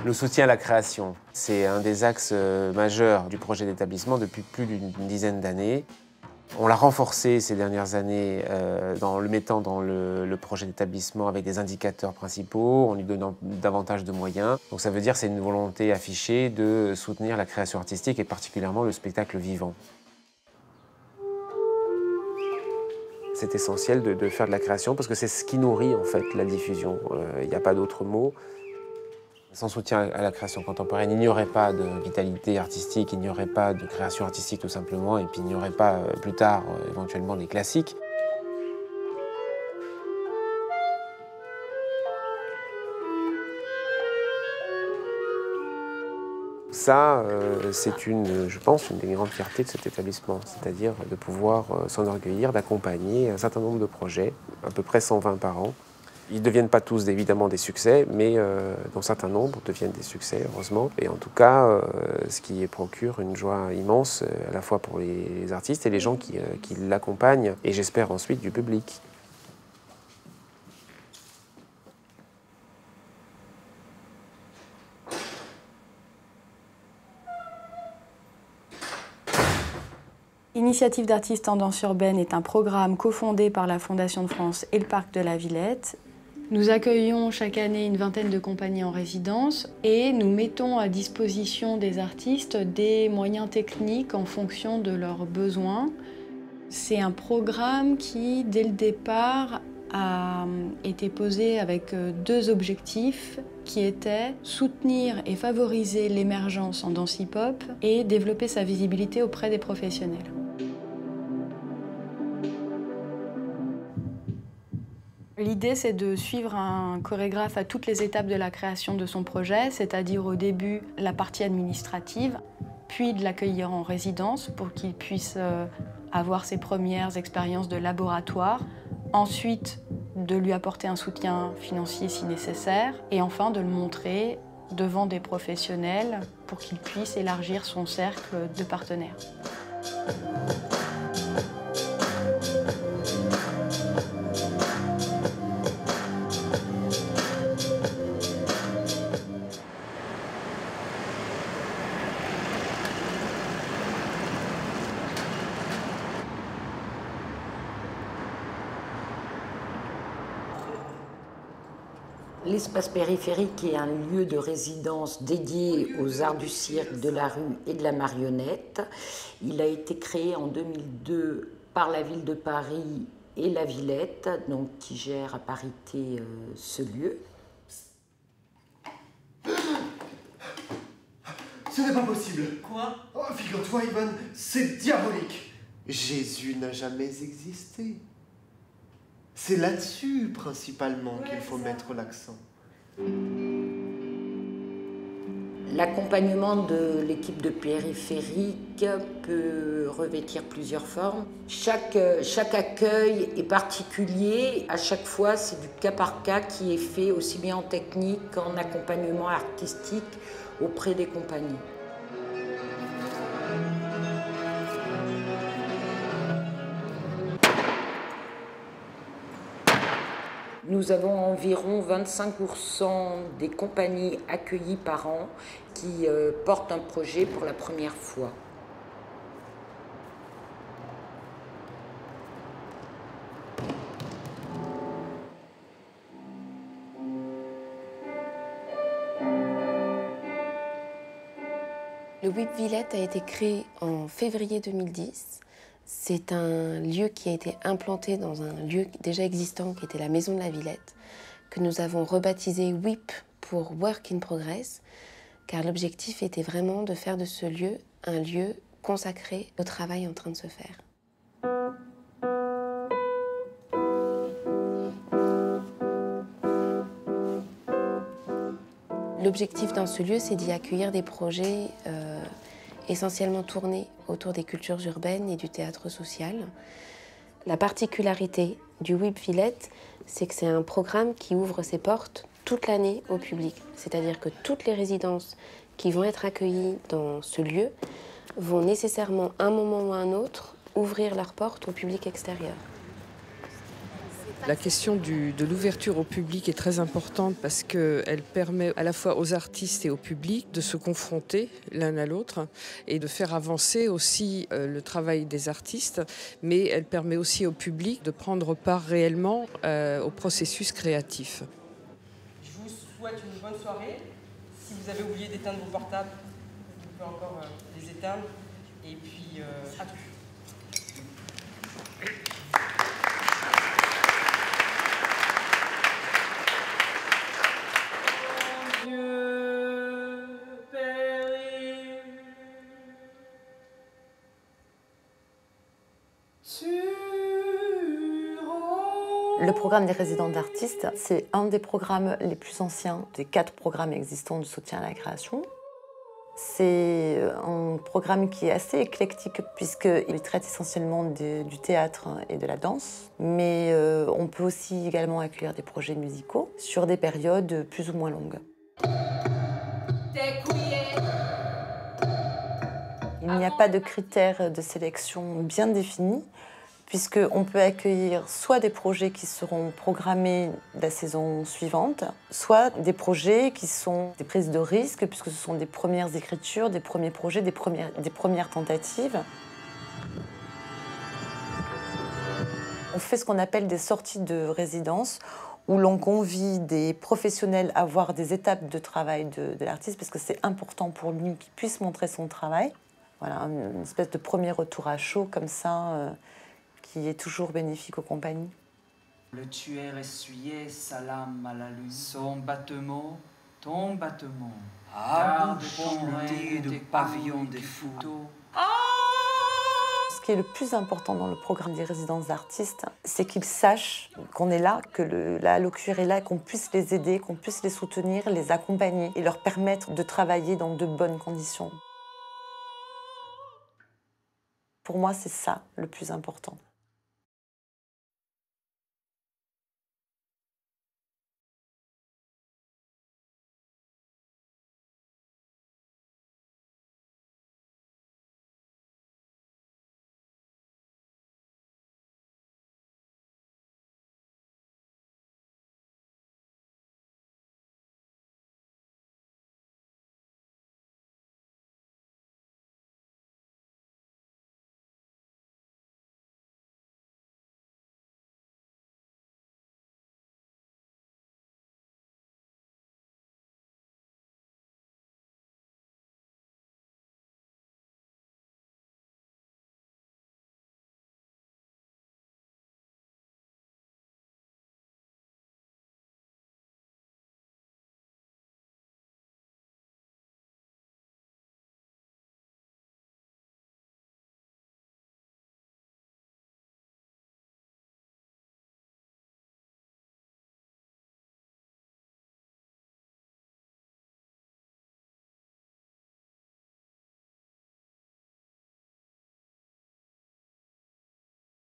Le soutien à la création, c'est un des axes majeurs du projet d'établissement depuis plus d'une dizaine d'années. On l'a renforcé ces dernières années en le mettant dans le projet d'établissement avec des indicateurs principaux, en lui donnant davantage de moyens. Donc ça veut dire que c'est une volonté affichée de soutenir la création artistique et particulièrement le spectacle vivant. C'est essentiel de faire de la création parce que c'est ce qui nourrit en fait la diffusion. Il n'y a pas d'autre mot. Sans soutien à la création contemporaine, il n'y aurait pas de vitalité artistique, il n'y aurait pas de création artistique tout simplement, et puis il n'y aurait pas plus tard éventuellement des classiques. Ça, c'est je pense, une des grandes fiertés de cet établissement, c'est-à-dire de pouvoir s'enorgueillir d'accompagner un certain nombre de projets, à peu près 120 par an. Ils ne deviennent pas tous évidemment des succès, mais dont un certain nombre deviennent des succès, heureusement. Et en tout cas, ce qui procure une joie immense, à la fois pour les artistes et les gens qui l'accompagnent, et j'espère ensuite du public. Initiative d'artistes en danse urbaine est un programme cofondé par la Fondation de France et le Parc de la Villette. Nous accueillons chaque année une vingtaine de compagnies en résidence et nous mettons à disposition des artistes des moyens techniques en fonction de leurs besoins. C'est un programme qui, dès le départ, a été posé avec deux objectifs qui étaient soutenir et favoriser l'émergence en danse hip-hop et développer sa visibilité auprès des professionnels. L'idée, c'est de suivre un chorégraphe à toutes les étapes de la création de son projet, c'est-à-dire au début la partie administrative, puis de l'accueillir en résidence pour qu'il puisse avoir ses premières expériences de laboratoire, ensuite de lui apporter un soutien financier si nécessaire, et enfin de le montrer devant des professionnels pour qu'il puisse élargir son cercle de partenaires. L'espace périphérique est un lieu de résidence dédié aux arts du cirque, de la rue et de la marionnette. Il a été créé en 2002 par la ville de Paris et la Villette, donc qui gère à parité ce lieu. Ce n'est pas possible. Quoi? Oh, figure-toi, Ivan, c'est diabolique. Jésus n'a jamais existé. C'est là-dessus, principalement, qu'il faut mettre l'accent. L'accompagnement de l'équipe de périphérique peut revêtir plusieurs formes. Chaque accueil est particulier. À chaque fois, c'est du cas par cas qui est fait aussi bien en technique qu'en accompagnement artistique auprès des compagnies. Nous avons environ 25% des compagnies accueillies par an qui portent un projet pour la première fois. Le WIP Villette a été créé en février 2010. C'est un lieu qui a été implanté dans un lieu déjà existant qui était la Maison de la Villette, que nous avons rebaptisé WIP pour Work in Progress, car l'objectif était vraiment de faire de ce lieu un lieu consacré au travail en train de se faire. L'objectif dans ce lieu, c'est d'y accueillir des projets essentiellement tournés autour des cultures urbaines et du théâtre social. La particularité du WIP Villette, c'est que c'est un programme qui ouvre ses portes toute l'année au public. C'est-à-dire que toutes les résidences qui vont être accueillies dans ce lieu vont nécessairement, à un moment ou à un autre, ouvrir leurs portes au public extérieur. La question de l'ouverture au public est très importante parce qu'elle permet à la fois aux artistes et au public de se confronter l'un à l'autre et de faire avancer aussi le travail des artistes, mais elle permet aussi au public de prendre part réellement au processus créatif. Je vous souhaite une bonne soirée. Si vous avez oublié d'éteindre vos portables, vous pouvez encore les éteindre. Et puis, à tout. Le programme des résidents d'artistes, c'est un des programmes les plus anciens des 4 programmes existants de soutien à la création. C'est un programme qui est assez éclectique puisqu'il traite essentiellement du théâtre et de la danse, mais on peut aussi également accueillir des projets musicaux sur des périodes plus ou moins longues. Il n'y a pas de critères de sélection bien définis, puisqu'on peut accueillir soit des projets qui seront programmés la saison suivante, soit des projets qui sont des prises de risques, puisque ce sont des premières écritures, des premiers projets, des premières tentatives. On fait ce qu'on appelle des sorties de résidence, où l'on convie des professionnels à voir des étapes de travail de l'artiste, parce que c'est important pour lui qu'il puisse montrer son travail. Voilà, une espèce de premier retour à chaud comme ça, qui est toujours bénéfique aux compagnies. Le tueur essuyait sa lame à la lune. Son battement, ton battement. Garde ton rêve de pavillon des photos. Ce qui est le plus important dans le programme des résidences d'artistes, c'est qu'ils sachent qu'on est là, que la Locure est là, qu'on puisse les aider, qu'on puisse les soutenir, les accompagner et leur permettre de travailler dans de bonnes conditions. Pour moi, c'est ça le plus important.